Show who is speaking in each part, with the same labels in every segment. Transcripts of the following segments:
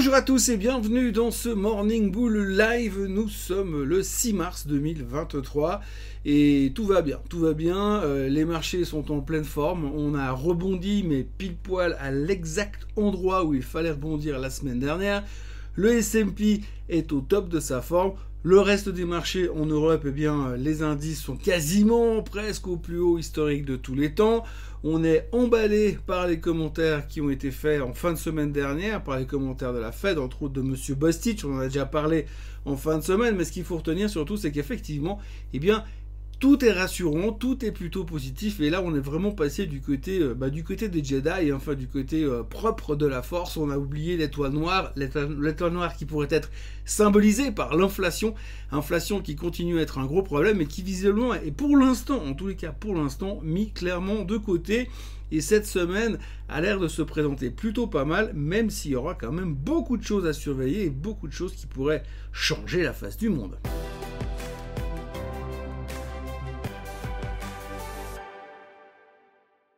Speaker 1: Bonjour à tous et bienvenue dans ce Morning Bull Live. Nous sommes le 6 mars 2023 et tout va bien, les marchés sont en pleine forme, on a rebondi mais pile poil à l'exact endroit où il fallait rebondir la semaine dernière. Le S&P est au top de sa forme. Le reste des marchés en Europe, eh bien, les indices sont quasiment presque au plus haut historique de tous les temps. On est emballé par les commentaires qui ont été faits en fin de semaine dernière, par les commentaires de la Fed, entre autres de Monsieur Bostich. On en a déjà parlé en fin de semaine, mais ce qu'il faut retenir surtout, c'est qu'effectivement, eh bien, tout est rassurant, tout est plutôt positif, et là on est vraiment passé du côté des Jedi, enfin du côté propre de la force. On a oublié l'étoile noire qui pourrait être symbolisée par l'inflation, inflation qui continue à être un gros problème et qui visiblement est pour l'instant, en tous les cas pour l'instant, mis clairement de côté. Et cette semaine a l'air de se présenter plutôt pas mal, même s'il y aura quand même beaucoup de choses à surveiller et beaucoup de choses qui pourraient changer la face du monde.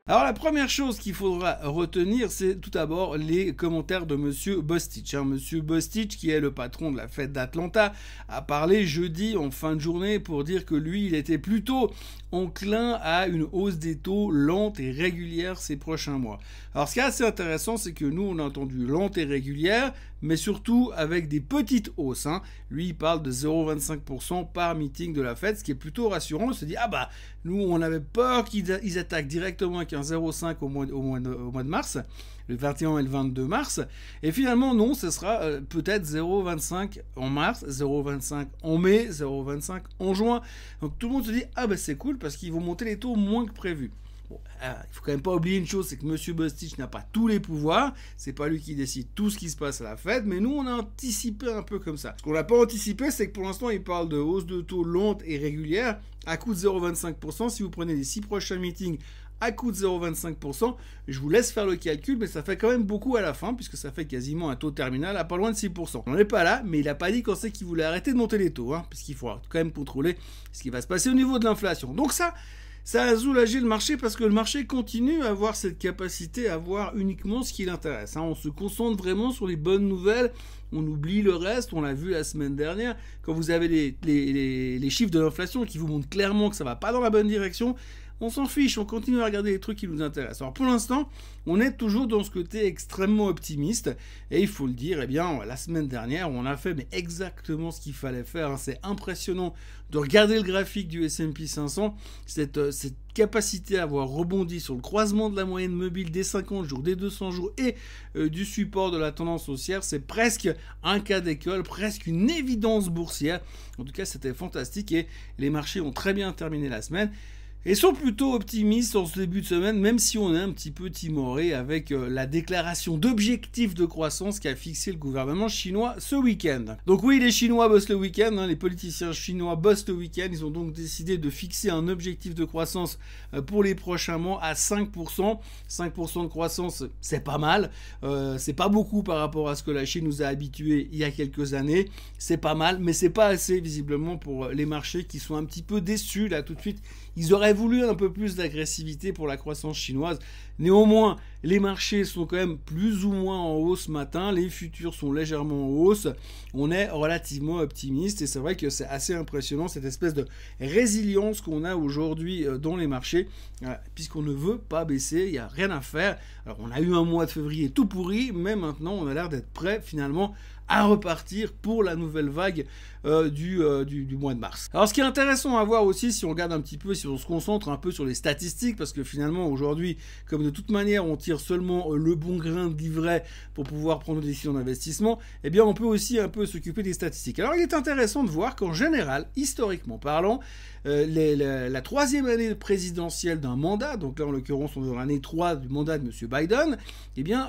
Speaker 1: Alors la première chose qu'il faudra retenir, c'est tout d'abord les commentaires de Monsieur Bostich. Monsieur Bostich, qui est le patron de la Fed d'Atlanta, a parlé jeudi en fin de journée pour dire que lui, il était plutôt enclin à une hausse des taux lente et régulière ces prochains mois. Alors ce qui est assez intéressant, c'est que nous, on a entendu lente et régulière, mais surtout avec des petites hausses. Lui, il parle de 0,25% par meeting de la Fed, ce qui est plutôt rassurant. On se dit, nous, on avait peur qu'ils attaquent directement avec un 0,5 au mois de mars, le 21 et le 22 mars. Et finalement, non, ce sera peut-être 0,25 en mars, 0,25 en mai, 0,25 en juin. Donc tout le monde se dit, c'est cool parce qu'ils vont monter les taux moins que prévu. Bon, il faut quand même pas oublier une chose, c'est que Monsieur Bostich n'a pas tous les pouvoirs, c'est pas lui qui décide tout ce qui se passe à la Fed, mais nous on a anticipé un peu comme ça. Ce qu'on n'a pas anticipé, c'est que pour l'instant il parle de hausse de taux lente et régulière à coût de 0,25%. Si vous prenez les 6 prochains meetings à coût de 0,25%, je vous laisse faire le calcul, mais ça fait quand même beaucoup à la fin, puisque ça fait quasiment un taux terminal à pas loin de 6%. On n'en est pas là, mais il n'a pas dit quand c'est qu'il voulait arrêter de monter les taux, puisqu'il faudra quand même contrôler ce qui va se passer au niveau de l'inflation. Donc ça a soulagé le marché parce que le marché continue à avoir cette capacité à voir uniquement ce qui l'intéresse. On se concentre vraiment sur les bonnes nouvelles, on oublie le reste. On l'a vu la semaine dernière, quand vous avez les chiffres de l'inflation qui vous montrent clairement que ça ne va pas dans la bonne direction, on s'en fiche, on continue à regarder les trucs qui nous intéressent. Alors pour l'instant, on est toujours dans ce côté extrêmement optimiste, et il faut le dire, la semaine dernière, on a fait exactement ce qu'il fallait faire. C'est impressionnant de regarder le graphique du S&P 500, cette capacité à avoir rebondi sur le croisement de la moyenne mobile des 50 jours, des 200 jours et du support de la tendance haussière. C'est presque un cas d'école, presque une évidence boursière. En tout cas, c'était fantastique et les marchés ont très bien terminé la semaine et sont plutôt optimistes en ce début de semaine, même si on est un petit peu timoré avec la déclaration d'objectifs de croissance qu'a fixé le gouvernement chinois ce week-end. Donc oui, les Chinois bossent le week-end, les politiciens chinois bossent le week-end. Ils ont donc décidé de fixer un objectif de croissance pour les prochains mois à 5%. 5% de croissance, c'est pas mal. C'est pas beaucoup par rapport à ce que la Chine nous a habitués il y a quelques années. C'est pas mal, mais c'est pas assez visiblement pour les marchés qui sont un petit peu déçus là tout de suite. Ils auraient voulu un peu plus d'agressivité pour la croissance chinoise. Néanmoins, les marchés sont quand même plus ou moins en hausse ce matin. Les futurs sont légèrement en hausse. On est relativement optimiste et c'est vrai que c'est assez impressionnant cette espèce de résilience qu'on a aujourd'hui dans les marchés, puisqu'on ne veut pas baisser, il n'y a rien à faire. Alors on a eu un mois de février tout pourri, mais maintenant on a l'air d'être prêt finalement à repartir pour la nouvelle vague du mois de mars. Alors ce qui est intéressant à voir aussi, si on regarde un petit peu, si on se concentre un peu sur les statistiques, parce que finalement aujourd'hui, comme de toute manière on tire seulement le bon grain de livret pour pouvoir prendre des décisions d'investissement, on peut aussi un peu s'occuper des statistiques. Alors il est intéressant de voir qu'en général, historiquement parlant, la troisième année présidentielle d'un mandat, donc là en l'occurrence on est dans l'année 3 du mandat de M. Biden,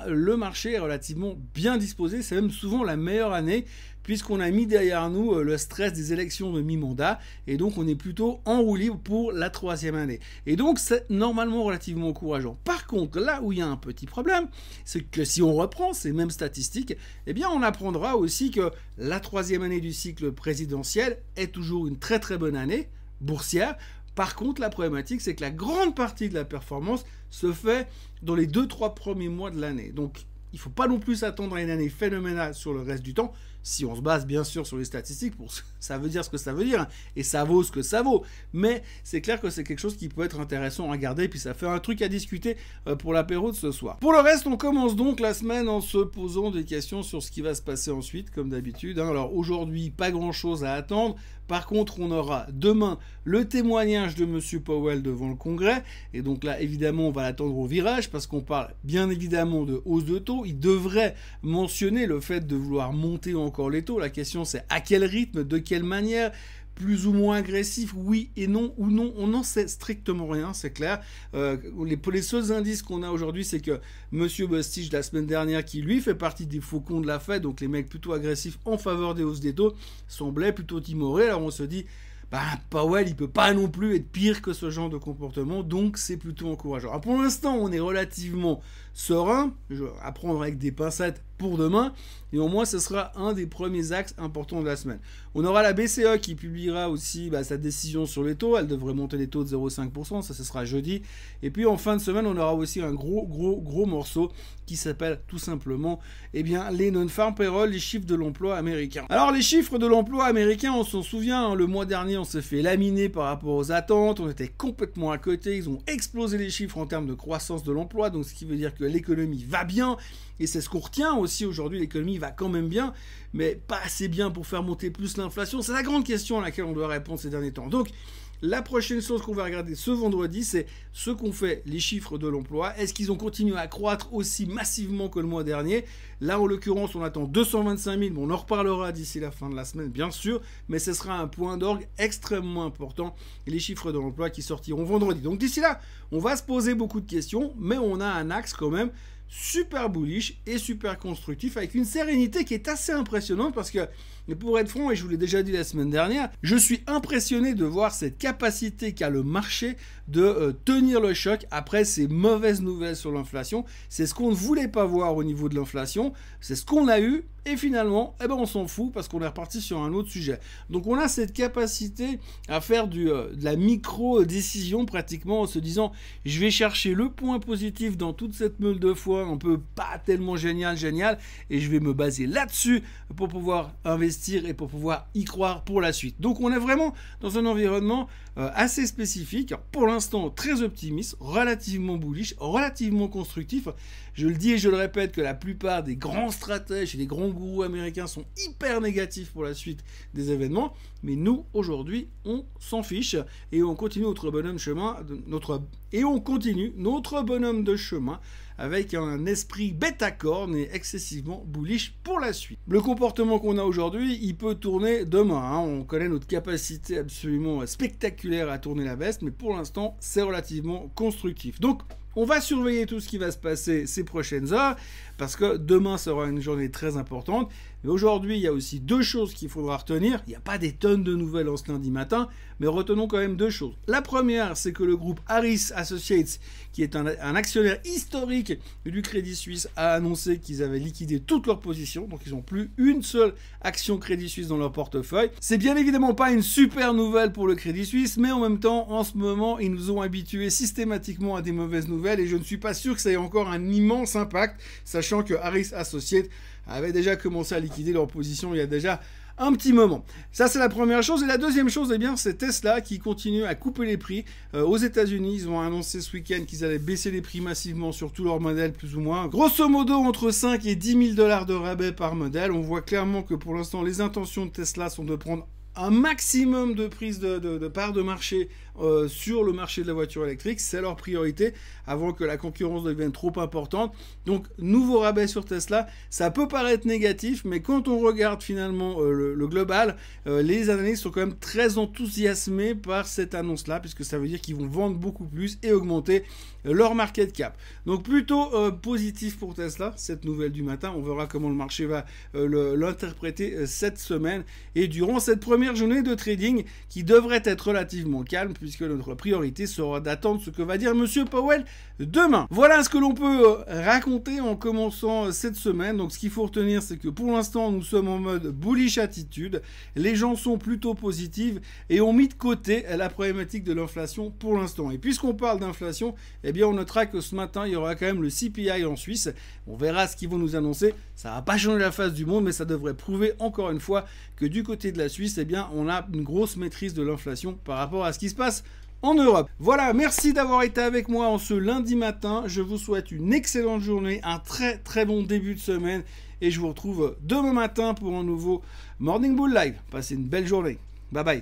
Speaker 1: le marché est relativement bien disposé. C'est même souvent la meilleure année, puisqu'on a mis derrière nous le stress des élections de mi-mandat, et donc on est plutôt en roue libre pour la troisième année. Et donc c'est normalement relativement encourageant. Par contre, là où il y a un petit problème, c'est que si on reprend ces mêmes statistiques, on apprendra aussi que la troisième année du cycle présidentiel est toujours une très très bonne année boursière. Par contre, la problématique, c'est que la grande partie de la performance se fait dans les 2-3 premiers mois de l'année. Donc, il ne faut pas non plus s'attendre à une année phénoménale sur le reste du temps, si on se base bien sûr sur les statistiques, ça veut dire ce que ça veut dire, hein, et ça vaut ce que ça vaut. Mais c'est clair que c'est quelque chose qui peut être intéressant à regarder, puis ça fait un truc à discuter pour l'apéro de ce soir. Pour le reste, on commence donc la semaine en se posant des questions sur ce qui va se passer ensuite, comme d'habitude. Hein. Alors aujourd'hui, pas grand-chose à attendre. Par contre, on aura demain le témoignage de M. Powell devant le Congrès. Et donc là, évidemment, on va l'attendre au virage parce qu'on parle bien évidemment de hausse de taux. Il devrait mentionner le fait de vouloir monter encore les taux. La question, c'est à quel rythme, de quelle manière, plus ou moins agressif, oui et non, ou non, on n'en sait strictement rien, c'est clair. Les seuls indices qu'on a aujourd'hui, c'est que M. Bostich, la semaine dernière, qui lui fait partie des faucons de la Fed, donc les mecs plutôt agressifs en faveur des hausses des taux, semblait plutôt timoré. Alors on se dit, Powell, il peut pas non plus être pire que ce genre de comportement, donc c'est plutôt encourageant. Alors pour l'instant, on est relativement serein, je vais apprendre avec des pincettes pour demain, et au moins ce sera un des premiers axes importants de la semaine. On aura la BCE qui publiera aussi sa décision sur les taux, elle devrait monter les taux de 0,5%, ça ce sera jeudi, et puis en fin de semaine on aura aussi un gros morceau qui s'appelle tout simplement les non-farm payroll, les chiffres de l'emploi américain. Alors les chiffres de l'emploi américain, on s'en souvient, hein, le mois dernier on s'est fait laminer par rapport aux attentes, on était complètement à côté, ils ont explosé les chiffres en termes de croissance de l'emploi, donc ce qui veut dire que l'économie va bien, et c'est ce qu'on retient aussi aujourd'hui, l'économie va quand même bien, mais pas assez bien pour faire monter plus l'inflation. C'est la grande question à laquelle on doit répondre ces derniers temps. Donc, la prochaine chose qu'on va regarder ce vendredi, c'est ce qu'ont fait les chiffres de l'emploi. Est-ce qu'ils ont continué à croître aussi massivement que le mois dernier? Là, en l'occurrence, on attend 225 000. Bon, on en reparlera d'ici la fin de la semaine, bien sûr, mais ce sera un point d'orgue extrêmement important, les chiffres de l'emploi qui sortiront vendredi. Donc, d'ici là, on va se poser beaucoup de questions, mais on a un axe quand même super bullish et super constructif avec une sérénité qui est assez impressionnante parce que, pour être franc, et je vous l'ai déjà dit la semaine dernière, je suis impressionné de voir cette capacité qu'a le marché de tenir le choc après ces mauvaises nouvelles sur l'inflation. C'est ce qu'on ne voulait pas voir au niveau de l'inflation, c'est ce qu'on a eu et finalement, on s'en fout parce qu'on est reparti sur un autre sujet. Donc on a cette capacité à faire de la micro-décision pratiquement en se disant je vais chercher le point positif dans toute cette meule de foie un peu pas tellement génial et je vais me baser là-dessus pour pouvoir investir et pour pouvoir y croire pour la suite. Donc on est vraiment dans un environnement assez spécifique, pour l'instant très optimiste, relativement bullish, relativement constructif. Je le dis et je le répète que la plupart des grands stratèges et des grands gourous américains sont hyper négatifs pour la suite des événements, mais nous aujourd'hui on s'en fiche et on continue notre bonhomme de chemin avec un esprit bêta-corne et excessivement bullish pour la suite. Le comportement qu'on a aujourd'hui, il peut tourner demain. Hein. On connaît notre capacité absolument spectaculaire à tourner la veste, mais pour l'instant, c'est relativement constructif. Donc, on va surveiller tout ce qui va se passer ces prochaines heures, parce que demain sera une journée très importante. Mais aujourd'hui, il y a aussi deux choses qu'il faudra retenir. Il n'y a pas des tonnes de nouvelles en ce lundi matin, mais retenons quand même deux choses. La première, c'est que le groupe Harris Associates, qui est un actionnaire historique du Crédit Suisse, a annoncé qu'ils avaient liquidé toutes leurs positions. Donc, ils n'ont plus une seule action Crédit Suisse dans leur portefeuille. C'est bien évidemment pas une super nouvelle pour le Crédit Suisse, mais en même temps, en ce moment, ils nous ont habitués systématiquement à des mauvaises nouvelles et je ne suis pas sûr que ça ait encore un immense impact, sachant que Harris Associates avait déjà commencé à liquider leur position il y a déjà un petit moment. Ça, c'est la première chose. Et la deuxième chose, c'est Tesla qui continue à couper les prix. Aux États-Unis, ils ont annoncé ce week-end qu'ils allaient baisser les prix massivement sur tous leurs modèles, plus ou moins. Grosso modo, entre 5 et 10 000 $ de rabais par modèle. On voit clairement que pour l'instant, les intentions de Tesla sont de prendre un maximum de prise de part de marché sur le marché de la voiture électrique. C'est leur priorité avant que la concurrence devienne trop importante. Donc, nouveau rabais sur Tesla. Ça peut paraître négatif, mais quand on regarde finalement le global, les analystes sont quand même très enthousiasmés par cette annonce-là, puisque ça veut dire qu'ils vont vendre beaucoup plus et augmenter leur market cap. Donc, plutôt positif pour Tesla, cette nouvelle du matin. On verra comment le marché va l'interpréter cette semaine. Et durant cette première première journée de trading qui devrait être relativement calme puisque notre priorité sera d'attendre ce que va dire Monsieur Powell demain. Voilà ce que l'on peut raconter en commençant cette semaine. Donc ce qu'il faut retenir, c'est que pour l'instant nous sommes en mode bullish attitude, les gens sont plutôt positifs et ont mis de côté la problématique de l'inflation pour l'instant. Et puisqu'on parle d'inflation, eh bien on notera que ce matin il y aura quand même le CPI en Suisse. On verra ce qu'ils vont nous annoncer. Ça va pas changer la face du monde, mais ça devrait prouver encore une fois que du côté de la Suisse, eh bien on a une grosse maîtrise de l'inflation par rapport à ce qui se passe en Europe. Voilà, merci d'avoir été avec moi en ce lundi matin. Je vous souhaite une excellente journée, un très très bon début de semaine et je vous retrouve demain matin pour un nouveau Morning Bull Live. Passez une belle journée. Bye bye.